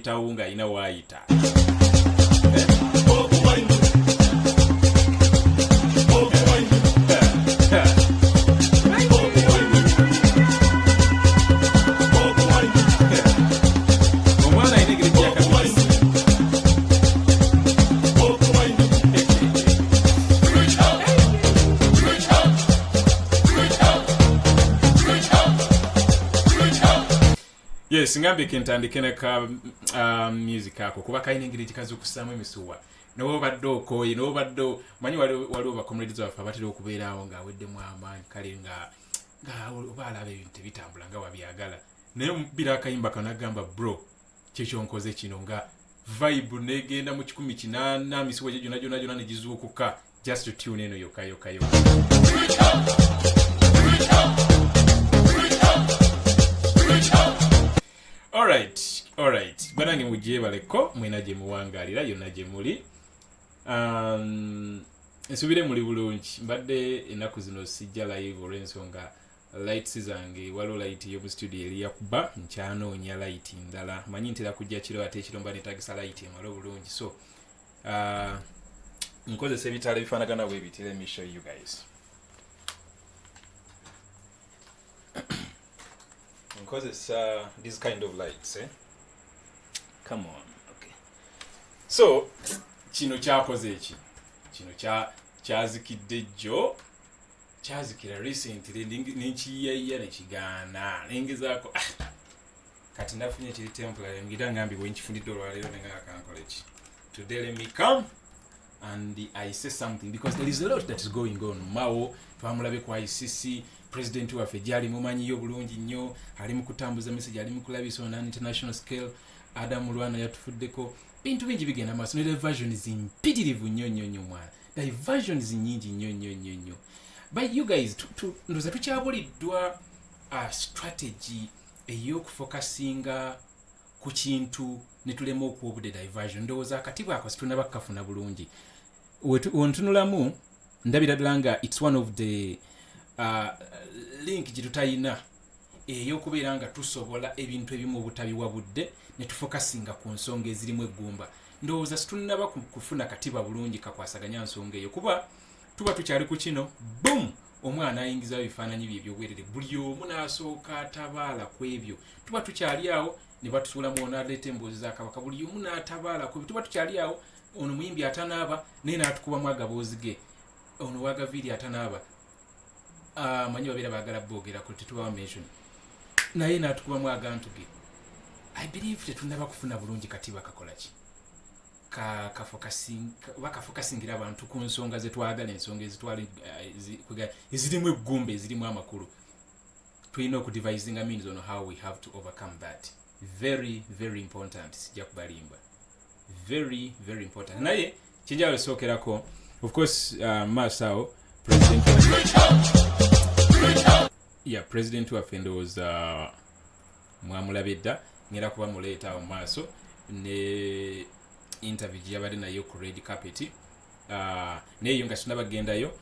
yayitawo ng'alina waayita. Yes, ngambe kentandike naka music ako kuba kayina engeri gikazi okusaamu emisuwa n'obadde okooye n'obadde manyi waliwo ba comrades waffe abatera okubeerawo ng'aweddemu amaanyi kale nga oba alaba ebintu tebitambula nga wabyagala naye omubira akayimba kanagamba bro kyekyo nkoze kino nga vibe negenda mu 180 misuwa gye gyonna ne gizuukuka just to tune eno yokka. Alright. Banange mujje baleko mwena gye muwangalira yonna gye muli. Nsubire muli bulungi. Mbadde ennaku zino sijja live olw'ensonga lights zange waliwo light y'omu studio eri yakuba nkyanoonya light ndala. Manyi ntera kujja kiro ate ekiro mba neetagisa light emala bulungi. So nkozesa ebitaala ebifaanagana bwe biti. Let me show you guys. Because this kind of lights, Come on, okay. So, kino kyakoze eki. Kino kyazikidde jjo. Kyazikira recently n'enkiyaya nekigaana. Nengezaako kati nafunye kiri temporary ngira ngambi bwe nkifundidde olwaleero nenga kankola eki. Today let me come and I say something because there is a lot that is going on. Mao twamulabe kwa ICC. President waffe gyali mumanyiyo bulungi nnyo ali mu kutambuza message ali mu kulabisa on an international scale. Adam Lwana yatufuddeko bintu bingi bigenda maaso. Diversions mpitirivu nnyo mwana. Diversions nyingi nnyo. But you guys ndoza tukyabuliddwa a strategy ey'okufocusinga ku kintu ne tulema okuwobudde diversion. Ndowooza akatibu ako situnaba kukafuna bulungi. Wontunulamu ndabira ddala nga it's one of the link gitutayina ey'okubeera nga tusobola ebintu ebimu obutabiwabudde ne tufokasinga ku nsonga ezirimu eggumba. Ndowooza situnaba kufuna katiba bulungi kakwasaganya nsonga eyo kuba tuba tukyali ku kino boom omwana ayingizayo ebifaananyi bye ebyobwerere buli omu n'asooka atabaala ku ebyo. Tuba tukyali awo ne batusuulamu ono aleeta emboozi za kabaka buli omu n'atabaala ku ebyo. Tuba tukyali awo ono muyimbi atanaaba naye n'atukubamu agaboozi ge ono wagaviiri atanaaba. Manyi babeera baagala boogera ku tetubawa mention naye n'atukubamu agantu ge. I believe tetunaba kufuna bulungi katiba kakola ki bakafokasingira abantu ku nsonga zetwagala ensonga ezirimu eggumba ezirimu amakulu. Tulina okudevisinga means on how we have to overcome that. Very important. Sijja kubalimba. Very important. Naye kijalo sookerako of course Masao President waffe ndowooza mwamulabedda ngera kuba muleeta mu maaso ne interview gyabadde nayo ku red carpet. Naye nga tunabagendayo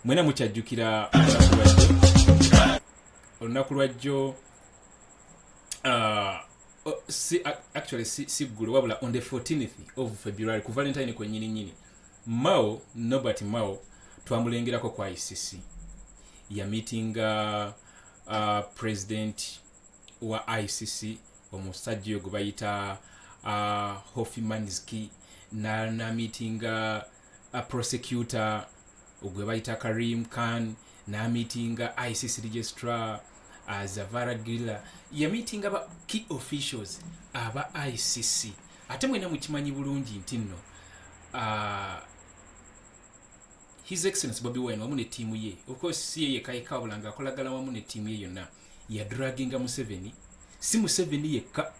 mwena mukyajjukira olunaku lwajjo actually si ggulo wabula on the 14th of February ku Valentine kwennyini Nobert Mao twamulengerako kwa ICC ya meetinga president wa ICC omusajja gwe bayita Hofimanski na meetinga prosecutor gwe bayita Karim Khan na meetinga ICC registrar Zavara Gila ya meetinga ba key officials aba ICC. Ate mwena mukimanyi bulungi nti nno His Excellency Bobiwine wamu ne tiimu ye, of course si yeye kayika bulanga akolagala wamu ne tiimu ye yonna ya dragginga Museveni. Si Museveni yekka,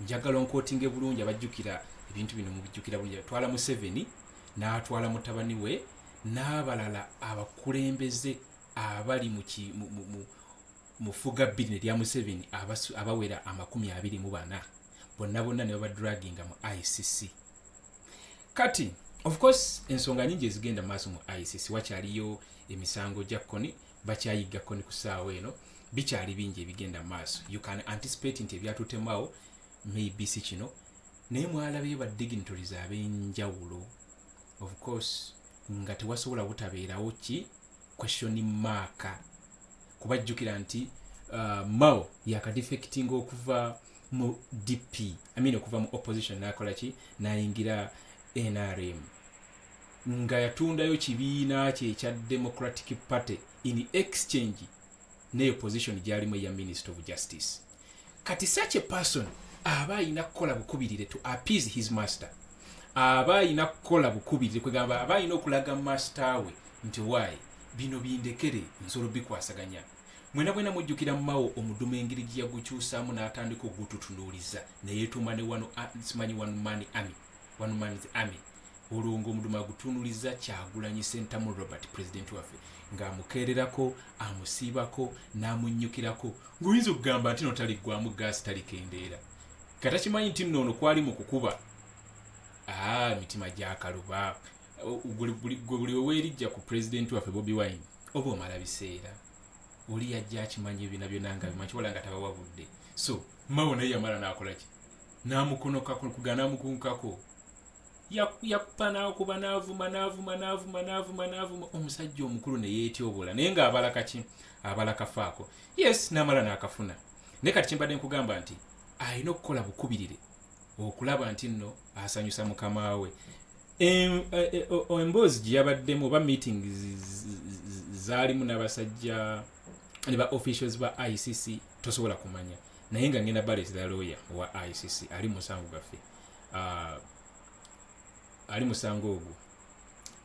njagala nkotinge bulungi abajjukira ebintu bino mubijjukira bulungi. Twala Museveni n'atwala mutabani we n'abalala abakulembeze abali mu fuga bbiri lya Museveni abawera 24 bonna ne babadragginga mu ICC. Kati of course ensonga nyingi ezigenda maaso mu ICC wakyaliyo emisango gya Koni bakyayiga Koni ku ssaawa eno bikyali bingi ebigenda maaso. You can anticipate nti ebyatutemawo maybe si kino naye mwalabeyo badignitaries ab'enjawulo of course nga tewasobola butabeerawo ki question mark kubajjukira nti Mao yakadefectinga okuva mu DP okuva mu opposition nakola ki nayingira NRM nga yatundayo kibiina kye ekya Democratic Party in exchange ne position gyalimu ya Minister of Justice. Kati such a person aba ayina kukola bukubirire to appease his master, aba ayina kukola bukubirire kwegamba aba ayina okulaga master we nti why bino bindekere nsolo bikwasaganya. Mwena bwena mujjukira Mao omudumu engeri gye yagukyusaamu n'atandika ogututunuuliza ne yeetuuma ne simanyi one man's army olwo omudumu agutunuuliza Kyagulanyi Ssentamu Robert president waffe ng'amukeererako amusiibako n'amunnyukirako ng'oyinza okugamba nti no taliggwamu gaasi talikendeera kata kimanyi nti nno kwali mu kukuba mitima gyakaluba buli weerijja ku president waffe Bobiwine oba omala biseera oli yajja akimanyi ebina byonna nga bimanyi wala nga tabawabudde. So Mao naye yamala n'akola ki n'amukonokako kugana amukunkako yakupa n'akuba n'avuma omusajja omukulu ne yeetyobola naye ng'abalaka ki abalaka faako yes n'amala n'akafuna. Naye kati kyembadde nkugamba nti alina okukola bukubirire okulaba nti nno asanyusa mukama we. Emboozi gye yabaddemu oba meeting zaalimu n'abasajja ne ba officials ba ICC tosobola kumanya naye nga ngenda baleetera lawyer wa ICC ali musango gaffe ali musango ogwo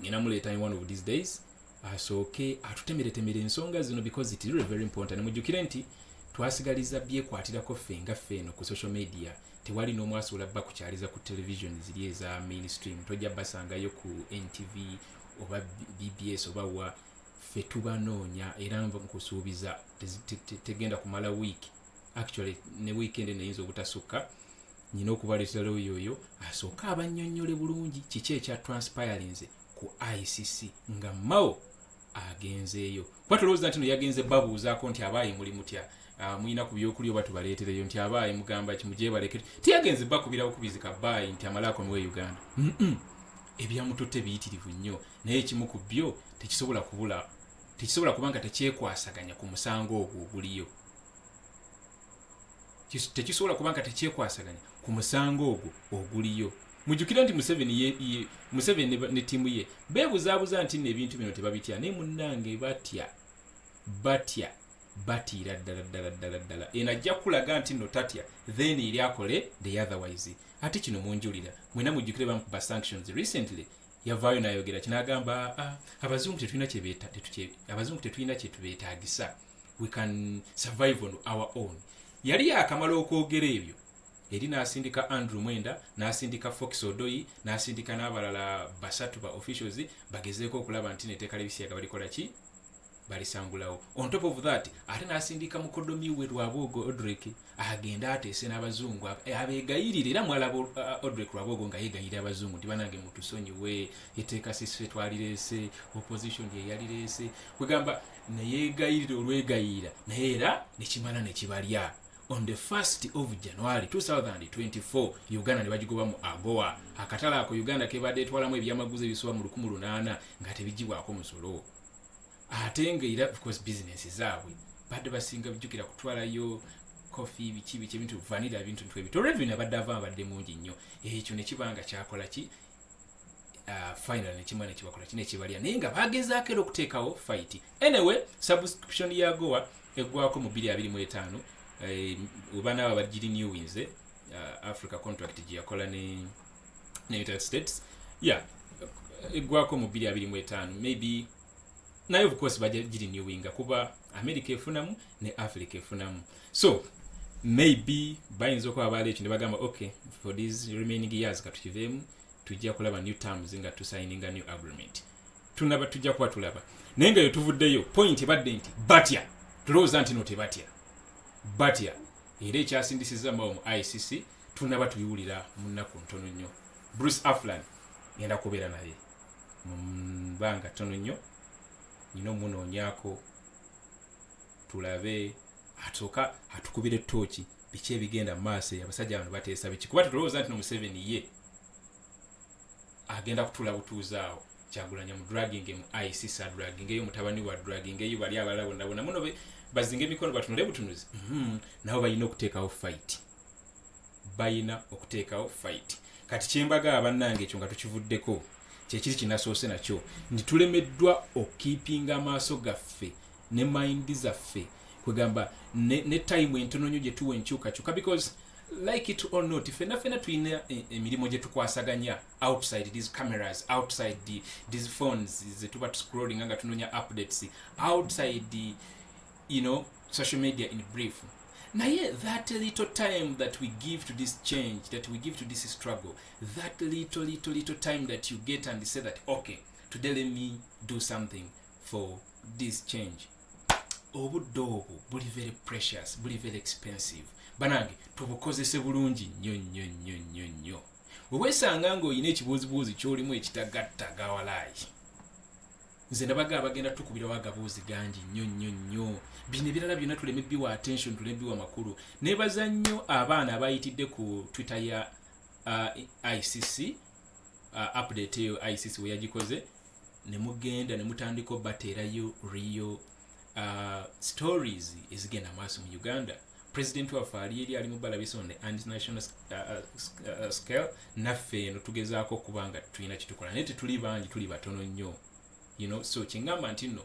ngenda muleeta in one of these days asooke atutemeretemere ensonga zino because it is really very important. Mujjukire nti twasigaliza byekwatirako ffe nga ffe eno ku social media tewali n'omu asobola bba kukyaliza ku television ziri eza mainstream tojja basangayo ku NTV oba BBS oba wa ffe tubanoonya era nkusuubiza tegenda kumala week actually ne weekend neyinza obutasukka nyina okubaleetera oyo asooka abannyonnyole bulungi kiki ekya transpirinze ku ICC nga Mao agenzeeyo kuba tulowooza nti no yagenze babuuzaako nti abaayi muli mutya muyina ku byokulya oba tubaleetereyo nti abaayi mugamba kimugyebalekere tiyagenze bakubirawo kubizika baayi nti amalaako muwe Uganda ebyamututte biyitirivu nnyo naye ekimu ku byo tekisobola kubanga tekyekwasaganya ku musango ogwo oguliyo tekisobola kubanga tekyekwasaganya ku musango ogwo oguliyo. Mujjukira nti Museveni ne ttiimu ye beebuzaabuza nti nno ebintu bino tebabitya naye munnange batya batiira ddala enajja kulaga nti nno tatya then eri akole the otherwise. Ate kino munjulira mwena mujjukire bamu ba sanctions recently yavaayo n'ayogera kinagamba abazungu tetulina kye tubeetaagisa, we can survive on our own. Yali yakamala okwogera ebyo eri n'asindika Andrew Mwenda n'asindika Fox Odoyi n'asindika n'abalala basatu ba officials bagezeeko okulaba nti neteeka lebisiyaga balikola ki balisangulawo. On top of that ate n'asindika mukodomi we Lwabogo Odrek agenda ateese n'abazungu abeegayirira era mwalaba Odrek Lwabogo nga yeegayirira abazungu nti banange mutusonyiwe eteeka sisi twalireese opposition ye yalireese kwegamba neyeegayirira olwegayirira naye era nekimala nekibalya. On the 1st of January 2024 Uganda ne bagigoba mu AGOA akatala ako Uganda kebadde etwalamu ebyamaguzi ebisuba mu 1,800 nga tebigibwako musolo ate ngaera of course business zaabwe badde basinga bijjukira kutwalayo coffee biki ebintu vanilla ebintu ebito revenue abadde ava abadde mungi nnyo ekyo ne kibanga kyakola ki final nekimane kibakola kine kibalya naye nga bagezaako era okuteekawo fight. Anyway subscription ya AGOA eggwako mu 2025 oba n'aba bagiri new wins Africa contract gye yakola ne United States eggwako mu 2025 maybe naye of course bagiri new winga kuba America efunamu ne Africa efunamu so maybe bayinza okuba abaala ekyo ne bagamba okay for these remaining years katukiveemu tujja kulaba new terms nga tusigninga new agreement tunaba tujja kuba tulaba naye nga yetuvuddeyo point ebadde nti batya tulowooza nti no tebatya batya era ekyasindisiza Mao mu ICC tunaba tubiwulira mu nnaku ntono nnyo. Bruce Aflan ngenda kubeera naye mbanga tono nnyo nyina omunoonyaako tulabe atuka atukubire ttooki biki ebigenda mu maaso abasajja bano bateesa biki kuba tulowooza nti no Museveni ye agenda kutula butuuzaawo Kyagulanyi mu dragging mu ICC dragging eyo mutabani wa dragging eyo bali abalala bonna muno bazinga emikono batunule butunuzi nabo balina okuteekawo fight kati kyembaga abannange ekyo nga tukivuddeko kyekiri kinasoose nakyo nti tulemeddwa okiipinga amaaso gaffe ne mind zaffe kwegamba ne time entono nnyo gye tuwa enkyukakyuka because like it or not fena tulina emirimu gye tukwasaganya outside these cameras outside these phones ze tuba scrolling nga tunoonya updates outside social media in brief naye that little time that we give to this change that we give to this struggle that little time that you get and say that okay today let me do something for this change obudde obwo buli very precious buli very expensive banange tubukozese bulungi nnyo weweesanga ng'olina ekibuuzibuuzi ky'olimu ekitagattaga walaayi nze ndabaga abagenda tukubirawo agabuuzi gangi nnyo bino ebirala byonna tuleme biwa attention tuleme biwa makulu neebaza nnyo abaana abayitidde ku Twitter ya ICC update eyo ICC we yagikoze ne mugenda ne mutandika obbateerayo real stories ezigenda maaso mu Uganda. President waffe ali mu balabisa on the international scale naffe eno tugezaako kubanga tulina kitukola naye tetuli bangi tuli batono nnyo so kingamba nti nno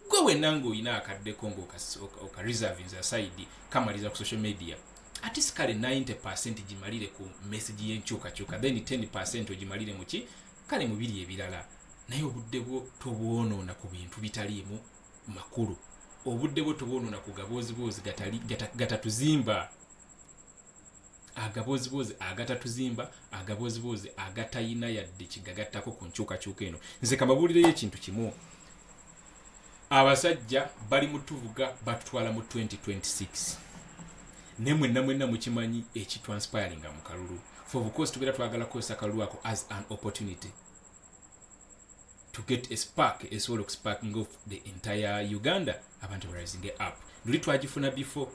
gwe wenna ng'olina akaddeko ng'oka reservings aside kamaliza ku social media ate sikale 90% gimalire ku message y'enkyukakyuka then 10% ogimalire muki kale mu biri ebirala naye obudde bwo tobwonoona ku bintu bitaliimu makulu obudde bwo tobwonoona ku gaboozibozi gatatuzimba agaboozibozi agatayina yadde kigagattako ku nkyukakyuka eno nze kababuulireyo ekintu kimu abasajja bali mutuvuga batutwala mu 2026 ne mwenna mukimanyi ekitranspiringa mu kalulu for because tubeera twagala kukozesa kalulu ako as an opportunity to get a spark esobola okusparking of the entire Uganda abantu rising up luli twagifuna before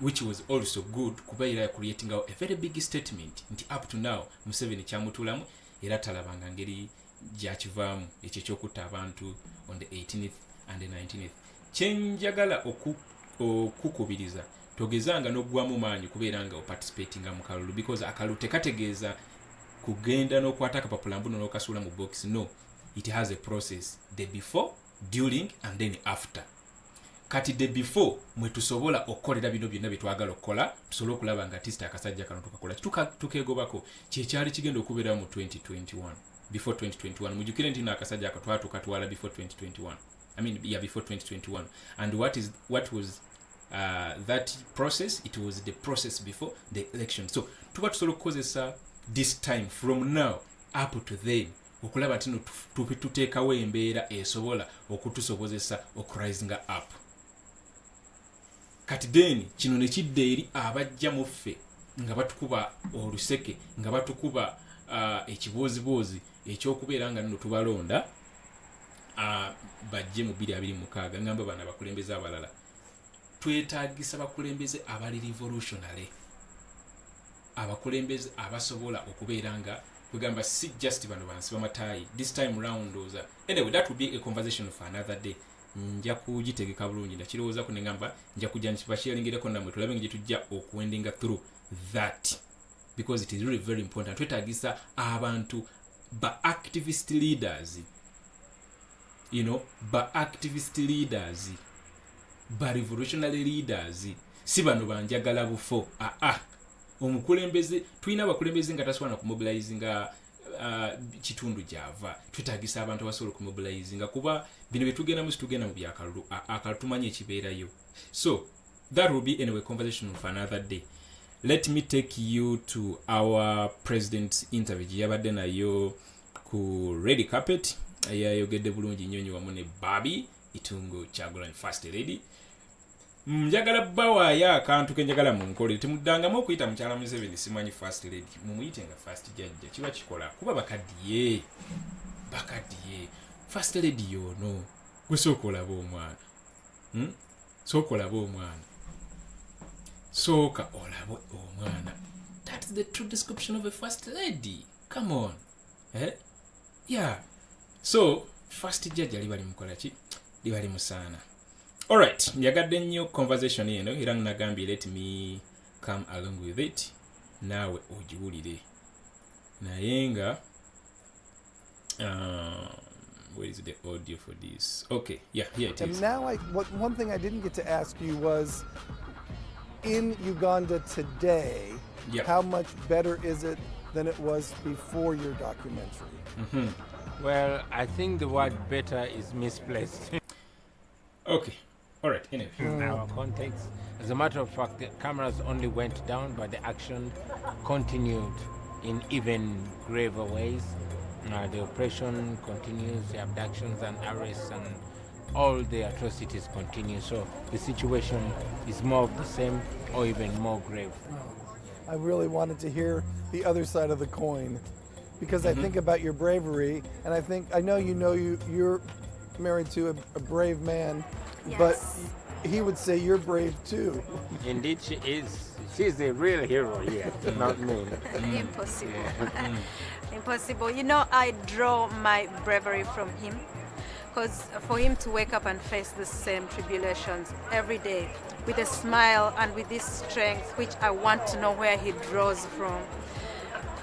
which was also good kuba era creating a very big statement nti up to now Museveni kyamutulamu era talabanga ngeri gyakivaamu ekyo kyokutta abantu on the 18th and the 19th kyenjagala okukubiriza togezanga n'oggwamu maanyi kubeera nga oparticipatinga mu kalulu because akalulu tekategeeza kugenda n'okwata akapapula mbuno n'okasuula mu box no it has a process the before during and then after kati the before mwe tusobola okukolera bino byonna byetwagala okukola tusobola okulaba nga tisita akasajja kano tukakola tukegobako kyekyali kigenda okubeera mu 2021 before 2021 mujukire nti n'akasajja ako tukatwala before 2021 before 2021 and what was that process it was the process before the election so tuba tusobola okukozesa this time from now up to then okulaba nti no tuteekawo embeera esobola okutusobozesa okurisinga up kati then kino ne kidda eri abajja mu ffe nga batukuba oluseke nga batukuba ekibooziboozi ekyokubeera nga nno tubalonda bajje mu 2026 ngamba bana bakulembeze abalala twetaagisa bakulembeze abali revolutionary abakulembeze abasobola okubeera nga kugamba si just bano bansi bamataayi this time round anyway that will be a conversation for another day nja kugitegeka bulungi ndakirowooza ku nengamba nja kujja nkibakiyalingereko namwe tulabe nge tujja okuwendinga through that because it is really very important twetaagisa abantu ba activist leaders ba revolutionary leaders si bano banjagala bufo omukulembeze tulina abakulembeze nga tasobola kumobilizinga kitundu gyava twetaagisa abantu abasobola okumobilizinga kuba bino byetugenda mu byakalulu akalulu tumanyi ekibeerayo so that will be anyway conversation for another day. Let me take you to our president's interview yabadde nayo ku red carpet yayogedde bulungi nnyonyi wamu ne Babi Itungo Kyagulanyi first lady njagala bawaayo akantu kenjagala munkolere temuddangamu okuyita mukyala Museveni simanyi first lady mumuyite nga first jajja kiba kikola kuba bakaddiye first lady yono gwe sookolaba omwana sooka olabe omwana. That's the true description of a first lady. Come on. Yeah. So first judge ali bali mukola ki? Libali musana. Alright, yagadde nnyo conversation eno era nagambye let me come along with it. Nawe ogiwulire. Naye nga where is the audio for this? Okay, yeah, here it is. And now one thing I didn't get to ask you was, in Uganda today, how much better is it than it was before your documentary? Well, I think the word better is misplaced. Okay, all right, anyway. In our context. As a matter of fact, the cameras only went down, but the action continued in even graver ways. The oppression continues, the abductions and arrests and all the atrocities continue. So the situation is more of the same or even more grave. I really wanted to hear the other side of the coin, because I think about your bravery, and I know you're married to a brave man, but he would say you're brave too. Indeed, she is. She's the real hero here, not me. Impossible. Impossible. You know, I draw my bravery from him, because for him to wake up and face the same tribulations every day with a smile and with this strength, which I want to know where he draws from,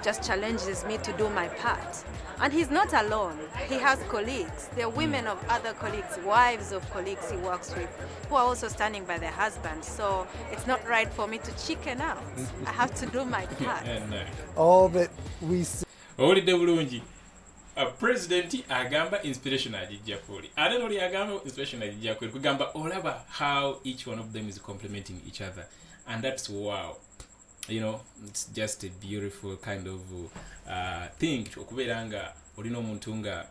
just challenges me to do my part. And he's not alone. He has colleagues. There are women of other colleagues, wives of colleagues he works with, who are also standing by their husbands. So it's not right for me to chicken out. I have to do my part. All that we see. Owulidde bulungi. President agamba inspiration ajijja kuli. Ate noli agamba inspiration ajijja kuli. Kugamba olaba how each one of them is complementing each other. And that's wow. You know, it's just a beautiful kind of thing. Okubeera nga olina omuntu nga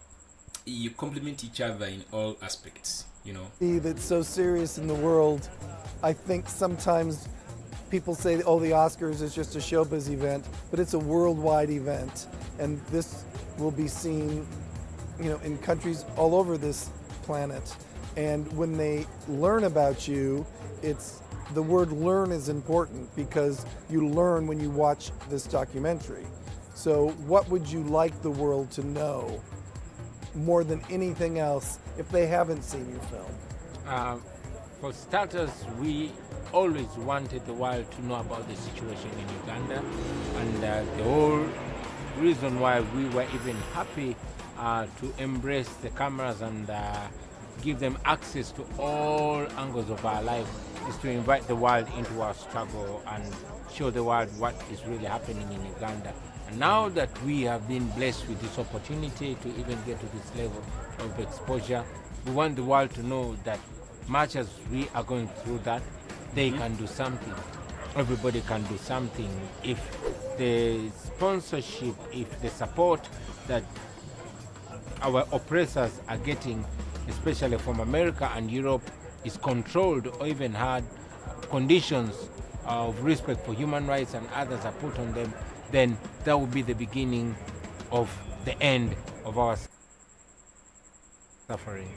you complement each other in all aspects, you know. That's so serious in the world. I think sometimes people say, oh, the Oscars is just a showbiz event, but it's a worldwide event. And this will be seen, you know, in countries all over this planet. And when they learn about you, the word learn is important, because you learn when you watch this documentary. So what would you like the world to know more than anything else if they haven't seen your film? For starters, we always wanted the world to know about the situation in Uganda, and the whole reason why we were even happy to embrace the cameras and give them access to all angles of our life is to invite the world into our struggle and show the world what is really happening in Uganda. And now that we have been blessed with this opportunity to even get to this level of exposure, we want the world to know that much as we are going through that, they can do something. Everybody can do something if the sponsorship, if the support that our oppressors are getting, especially from America and Europe, is controlled, or even had conditions of respect for human rights and others are put on them, then that will be the beginning of the end of our suffering.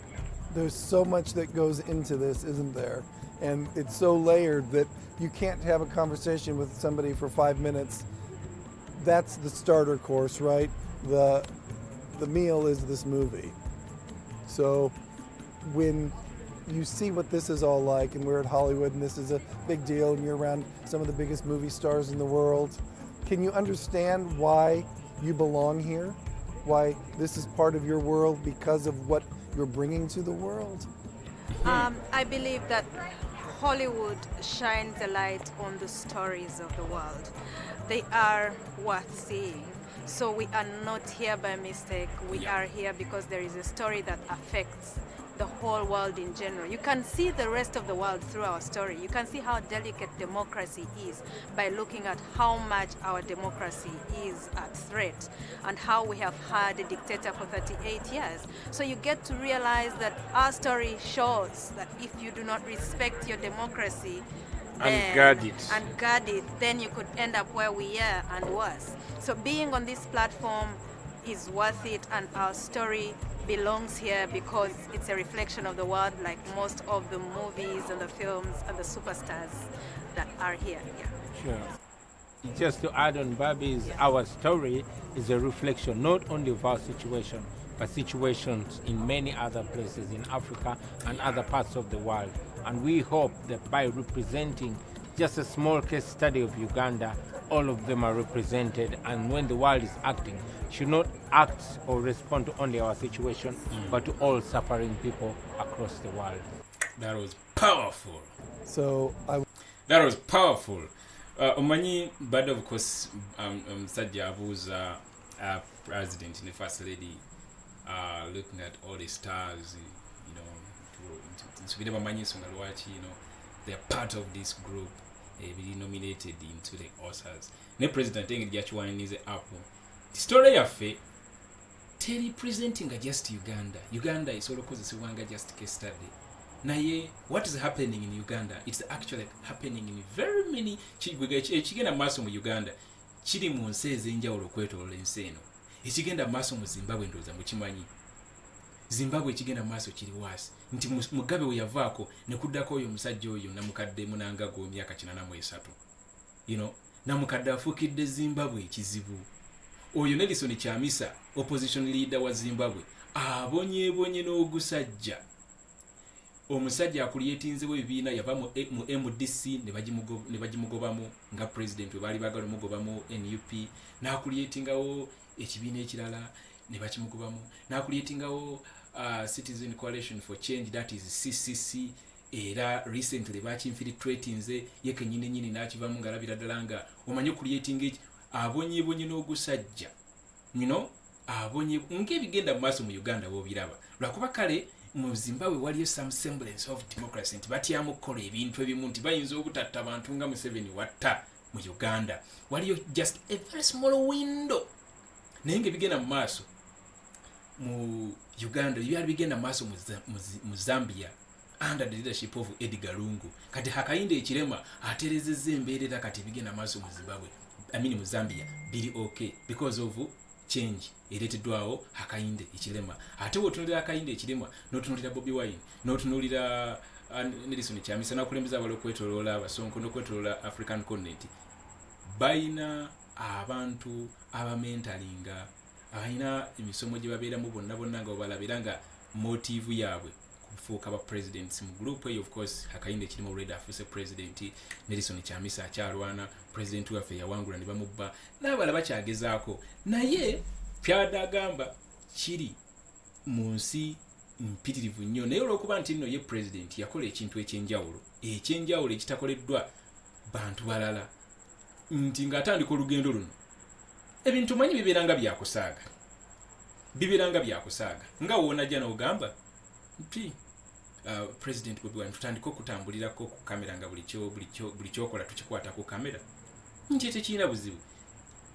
There's so much that goes into this, isn't there? And it's so layered that you can't have a conversation with somebody for 5 minutes. That's the starter course, right? The meal is this movie. So when you see what this is all like, and we're at Hollywood and this is a big deal, and you're around some of the biggest movie stars in the world, can you understand why you belong here? Why this is part of your world because of what you're bringing to the world? I believe that Hollywood shines a light on the stories of the world. They are worth seeing. So we are not here by mistake. We are here because there is a story that affects the whole world in general. You can see the rest of the world through our story. You can see how delicate democracy is by looking at how much our democracy is at threat and how we have had a dictator for 38 years. So you get to realize that our story shows that if you do not respect your democracy and guard it, then you could end up where we are and worse. So being on this platform is worth it, and our story belongs here because it's a reflection of the world, like most of the movies and the films and the superstars that are here. Yeah. Sure. Just to add on Bobby's, our story is a reflection not only of our situation, but situations in many other places in Africa and other parts of the world. And we hope that by representing just a small case study of Uganda, all of them are represented, and when the world is acting, should not act or respond to only our situation, but to all suffering people across the world. That was powerful. So That was powerful. Omanyi, but of course, Sajja abuuza president and the first lady, looking at all the stars, you know, they're part of this group, be nominated into the Oscars. Ne president thing is up. The story yaffe teri presenting just Uganda is all cause just case study. Naye, what is happening in Uganda? It's actually happening in very many ekigenda maaso mu Uganda kiri mu nsi ez'enjawulo okwetoloola ensi eno. Ekigenda maaso mu Zimbabwe ndowooza mukimanyi. Zimbabwe ekigenda maaso kiri waasi nti Mugabe we yavaako ne kuddako oyo omusajja oyo namukadde Munangago emyaka 83. You know, namukadde afuukidde Zimbabwe ekizibu. Oyo Nelson Chamisa, opposition leader wa Zimbabwe, abonyeebonye n'ogusajja. Omusajja akulyetinzewo ebibiina yava mu MDC ne bagimugobamu nga president we baali bagala mugobamu NUP, n'akulyetingawo ekibiina ekirala ne bakimugobamu, n'akulyetingawo Citizen Coalition for Change, that is CCC, era recently bakimfiltratinze ye kenyine nyini n'akivamu ngalabira ddala nga omanyi okulyetinga eki abonyeebonye n'ogusajja, you know, abonye ng'ebigenda mu maaso mu Uganda w'obiraba lwakuba kale mu Zimbabwe waliyo some semblance of democracy nti batyamu okukola ebintu ebimu nti bayinza obutatta abantu nga Museveni watta mu Uganda. Waliyo just a very small window. Naye ng'ebigenda mu maaso mu Uganda byali bigenda mu maaso mu Zambia under the leadership of Edgar Lungu. Kati Hakainde Ekirema aterezezza embeerera kati bigenda mu maaso mu Zimbabwe, mu Zambia biri okay because of change ereteddwawo Hakainde Ekirema. Ate wotunulira Hakainde Ekirema n'otunulira Bobiwine n'otunulira Nelson Chamisa n'akulembeza abali okwetoloola Abasonko n'okwetoloola African continent, bayina abantu abamentalinga, bayina emisomo gye babeeramu bonna nga obalabira nga motive yaabwe kufuuka ba presidents mu group eyo. Of course Hakainde Ekirema already afuuse president, Nelson Chamisa akyalwana, president waffe yawangula ne bamubba, n'abala bakyagezaako. Naye kyadagamba kiri mu nsi mpitirivu nnyo, naye olw'okuba nti nno ye president yakola ekintu ekyenjawulo ekitakoleddwa bantu balala, nti ng'atandika olugendo luno ebintu manyi bibeeranga byakusaaga nga woonajja n'ogamba nti president Bobiwine tutandika okutambulirako ku kamera nga buli kyokola tukikwata ku kamera, nti tekirina buzibu.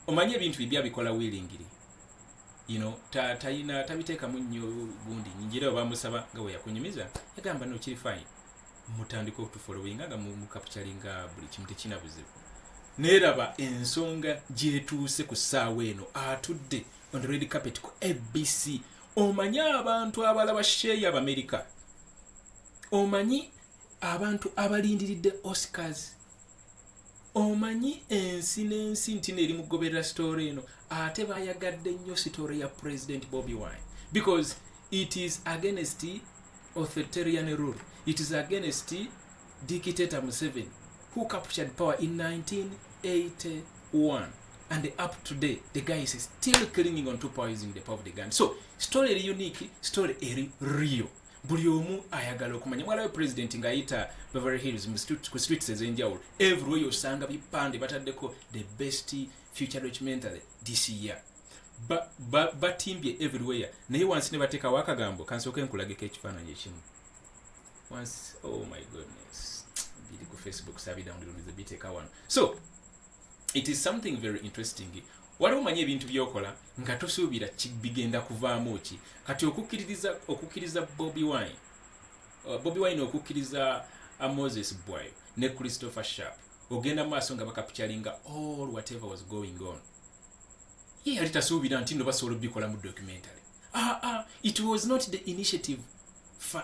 Omanyi ebintu bibya bikola willingly, you know, tabiteekamu nnyo gundi njira bamusaba nga we yakunyumiza yagamba no kiri fine, mutandika okutufollowinga nga mukapchalinga buli kimu tekirina buzibu. Neraba ensonga gyetuuse ku ssaawa eno atudde on the red carpet ku ABC. Omanyi abantu abalaba sheeya Abamerika, omanyi abantu abalindiridde Oscars, omanyi ensi n'ensi nti neeri mugoberera story eno, ate bayagadde nnyo story ya President Bobiwine because it is against authoritarian rule, it is against dictator Museveni who captured power in 1981, and up to today the guy is still clinging on to power using the power of the gun. So story eri unique, story eri real. Buli omu ayagala okumanya. Mwalawe president ng'ayita Beverly Hills ku streets ez'enjawulo, everywhere osanga bipande bataddeko the best future documentary this year, batimbye everywhere. Naye wansi ne bateekawo akagambo kansooke nkulageko ekifaananyi ekimu once. Oh my goodness, biri ku Facebook sabidownload biteeka wano. So it is something very interesting. Waliwo omanyi ebintu byokola nga tosuubira bigenda kuvaamu ki. Kati okukkiriza Bobiwine okukkiriza Moses Bwayo ne Christopher Sharp ogenda maaso nga bakapchalinga all whatever was going on. Ye yali tasuubira nti nno basobola bikola mu documentary. It was not the initiative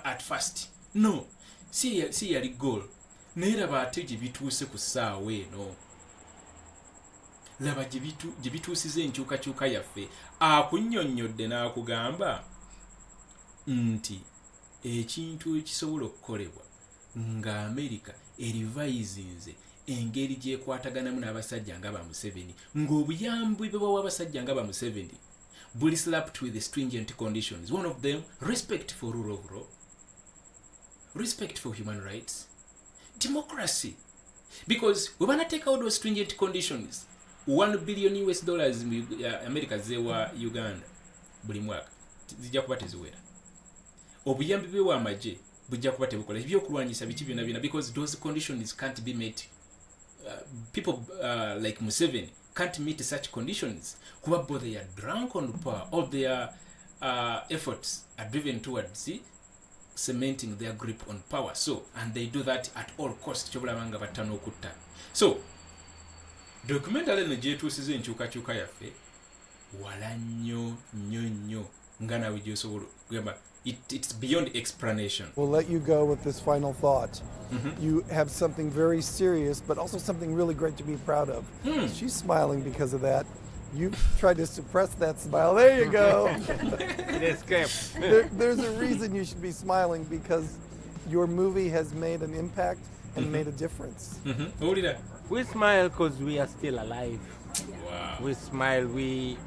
at first. No, si yali goal. naye laba ate gye bituuse ku ssaawa eno, laba gye bituusiza enkyukakyuka yaffe. Akunnyonnyodde n'akugamba nti ekintu ekisobola okukolebwa nga America erivayizinze engeri gyekwataganamu n'abasajja nga ba Museveni, ng'obuyambi bwe bawa abasajja nga ba Museveni buli slapped with the stringent conditions. One of them, respect for rule of law, respect for human rights, democracy. Because we wanna take out those stringent conditions, $1 billion America zewa Uganda buli mwaka zijja kuba teziwera. Obuyambi bwe amaje bujja kuba tebukola ebyokulwanyisa biki byonna byonna, because those conditions can't be met. People like Museveni can't meet such conditions kuba both they are drunk on power, all their efforts are driven towards cementing their grip on power. So, and they do that at all costs. Chobulamanga batano okutta. So, documentary ne gyetuusiza enkyukakyuka yaffe wala nnyo nga nawe gyosobola kugamba. It's beyond explanation. We'll let you go with this final thought. You have something very serious, but also something really great to be proud of. She's smiling because of that. You tried to suppress that smile. There you go. It escaped. There's a reason you should be smiling, because your movie has made an impact and made a difference. We smile because we are still alive. Wow. We smile.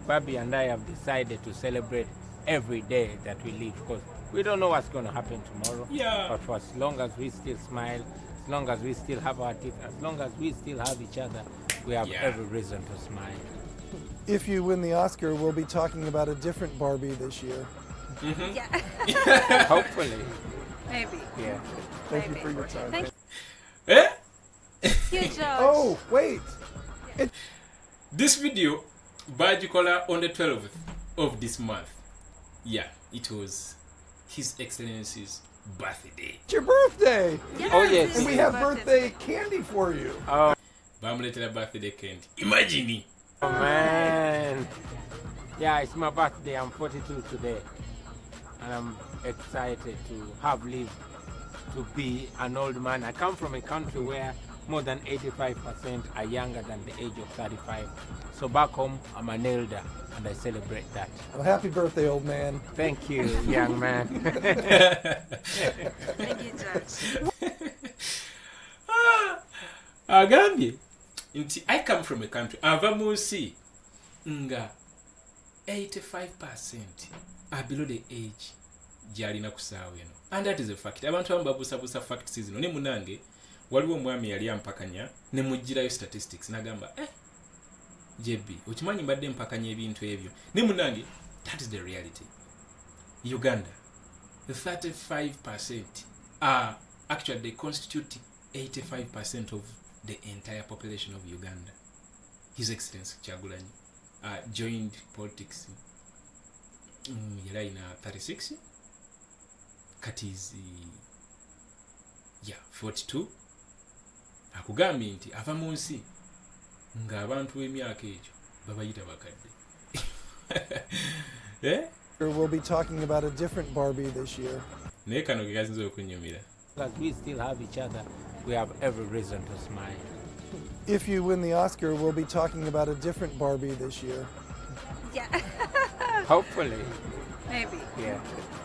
Bobby and I have decided to celebrate every day that we live, because we don't know what's going to happen tomorrow. Yeah. But for as long as we still smile, as long as we still have our teeth, as long as we still have each other, we have every reason to smile. If you win the Oscar, we'll be talking about a different Barbie this year. Yeah. Hopefully. Maybe. Yeah. Thank you for your time. Thank you, George. Oh, wait. This video, Bajikola on the 12th of this month. Yeah, it was His Excellency's birthday. It's your birthday. Yes, Oh, yes. it's And we your have birthday candy for you. Oh, Bamuletera birthday candy. Imagine. man. Yeah, it's my birthday. I'm 42 today. And I'm excited to have lived to be an old man. I come from a country where more than 85% are younger than the age of 35. So back home, I'm an elder, and I celebrate that. Well, happy birthday, old man. Thank you, young man. Thank you, George. Agambye nti I come from a country ava mu nsi nga 85% are below the age gyalina ku ssaawa eno, and that is a fact. Abantu abamu babuusabuusa facts zino. Ne munange waliwo omwami yali ampakanya ne mugirayo statistics n'agamba JB okimanyi mbadde mpakanya ebintu ebyo. Ne munange, that is the reality. Uganda, the 35% are actually they constitute 85% of the entire population of Uganda. His Excellency Kyagulanyi joined politics in 36, kati 42. Akugambye nti ava mu nsi nga abantu b'emyaka egyo babayita bakadde. We'll be talking about a different Barbie this year. Naye kano ke kasinza okunyumira. As we still have each other, we have every reason to smile. If you win the Oscar, we'll be talking about a different Barbie this year. Yeah. Hopefully. Maybe. Yeah.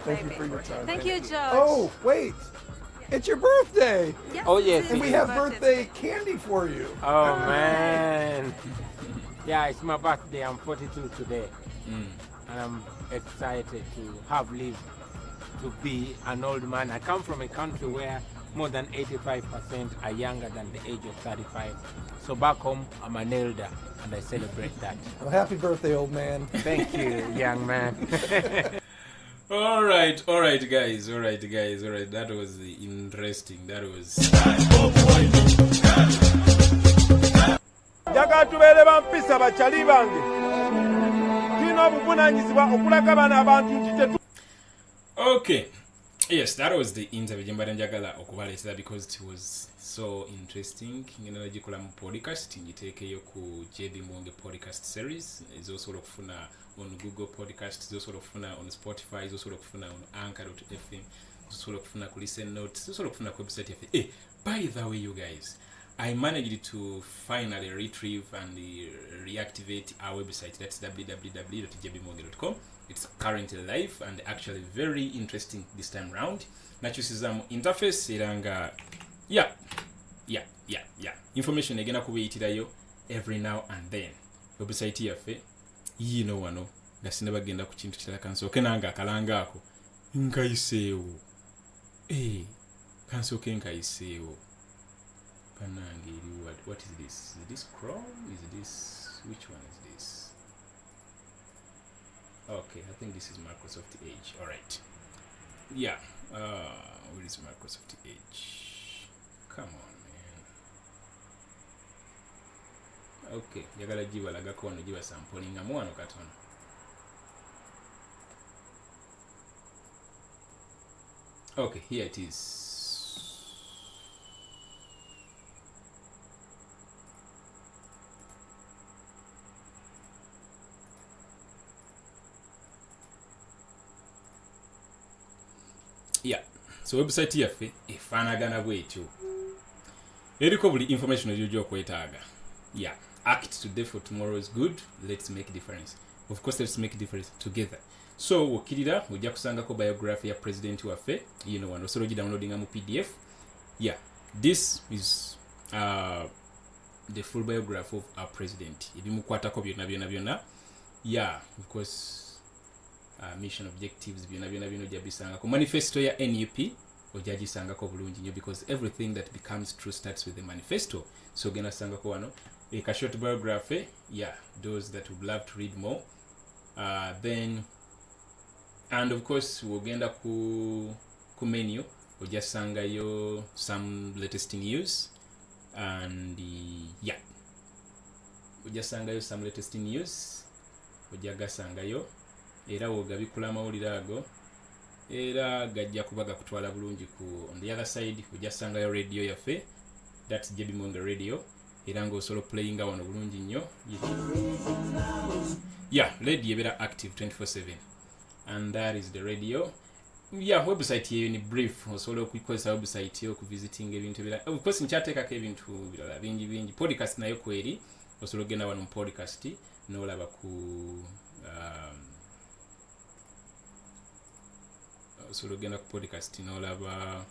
Thank you Maybe. for your time. Thank you, George. Oh, wait. It's your birthday. Yes, Oh, yes. it's And we your have birthday candy for you. Oh, man. Yeah, it's my birthday. I'm 42 today. And I'm excited to have lived to be an old man. I come from a country where more than 85% are younger than the age of 35. So back home, I'm an elder, and I celebrate that. Well, happy birthday, old man. Thank you, young man. All right, guys. That was interesting. That was. Njagala tubeere bampisa bakyali bange. Tulina obuvunaanyizibwa okulaga abaana abantu nti tetu. Okay. Yes, that was the interview. But njagala okubaleetera because it was so interesting. Ngenda nagikola mu podcast. Ngiteekeyo ku JB Muwonge podcast series. Ezosobola okufuna on Google Podcast, ezosobola okufuna on Spotify, ezosobola okufuna on Anchor.fm, osobola okufuna ku listen notes, osobola okufuna ku website yaffe. By the way, you guys, I managed to finally retrieve and reactivate our website. That's www.jbmuwonge.com. It's currently live and actually very interesting this time round. Nakyusizamu interface eranga yeah. Information egenda kubayitirayo every now and then. Website yaffe yino wano nga sinaba bagenda ku kintu kirala kansooke nange akalanga ako nkayiseewo. Kansooke nkayiseewo. Panange what is this? Is this Chrome? Is this which one is this? Okay, I think this is Microsoft Edge. All right. Yeah. Where is Microsoft Edge? Come on, man. Okay, yagala gibalagako wano giba sampling wano katono. Okay, here it is. Yeah, so website yaffe efaanagana bwetyo. Eriko buli information gy'ojja okwetaaga. Yeah, act today for tomorrow is good. Let's make a difference. Of course, let's make a difference together. So wokirira ojja kusangako biography ya president waffe yino wano osobola ogidownloadinga mu PDF. Yeah, this is the full biography of our president. Ebimukwatako byonna. Yeah, of course. Mission objectives byonna bino jabisangako. Manifesto ya NUP ojagisangako bulungi nnyo because everything that becomes true starts with the manifesto. So genda sangako wano a short biography. Yeah, those that would love to read more. Then and of course wogenda ku menu ojasangayo some latest news and yeah, ojasangayo some latest news ojagasangayo. Era wogabikula amawulire ago era gajja kuba gakutwala bulungi ku on the other side ojasangayo radio yaffe, that's JB Muwonge radio, era ng'osobola playinga wano bulungi nnyo. Yeah, radio ebeera active 24/7 and that is the radio. Yeah, website yeyo ni brief, osobola okukozesa website yo okuvisiting ebintu ebirala. Of course nkyateekako ebintu birala bingi. Podcast nayo kweri osobola okugenda wano mu podcast n'olaba ku solo genda ku podcast n'olaba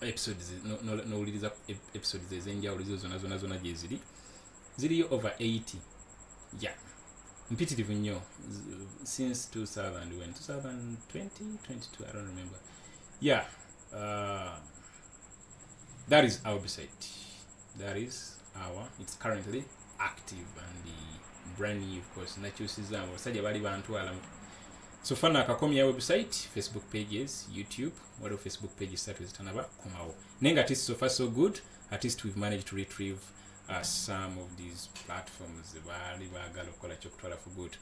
episodes n'owuliriza episodes ez'enjawulo zonna gye ziri over 80. Yeah, mpitirivu nnyo since 2020 22, I don't remember. Yeah, that is our website. It's currently active and brand new, of course. Nakyusizamu basajja bali bantwala. So fana akakomya website, Facebook pages, YouTube, what of Facebook pages that is tanaba komawo. Nenga at least so far so good. At least we've managed to retrieve some of these platforms bali bagala okola kyokutwala for good.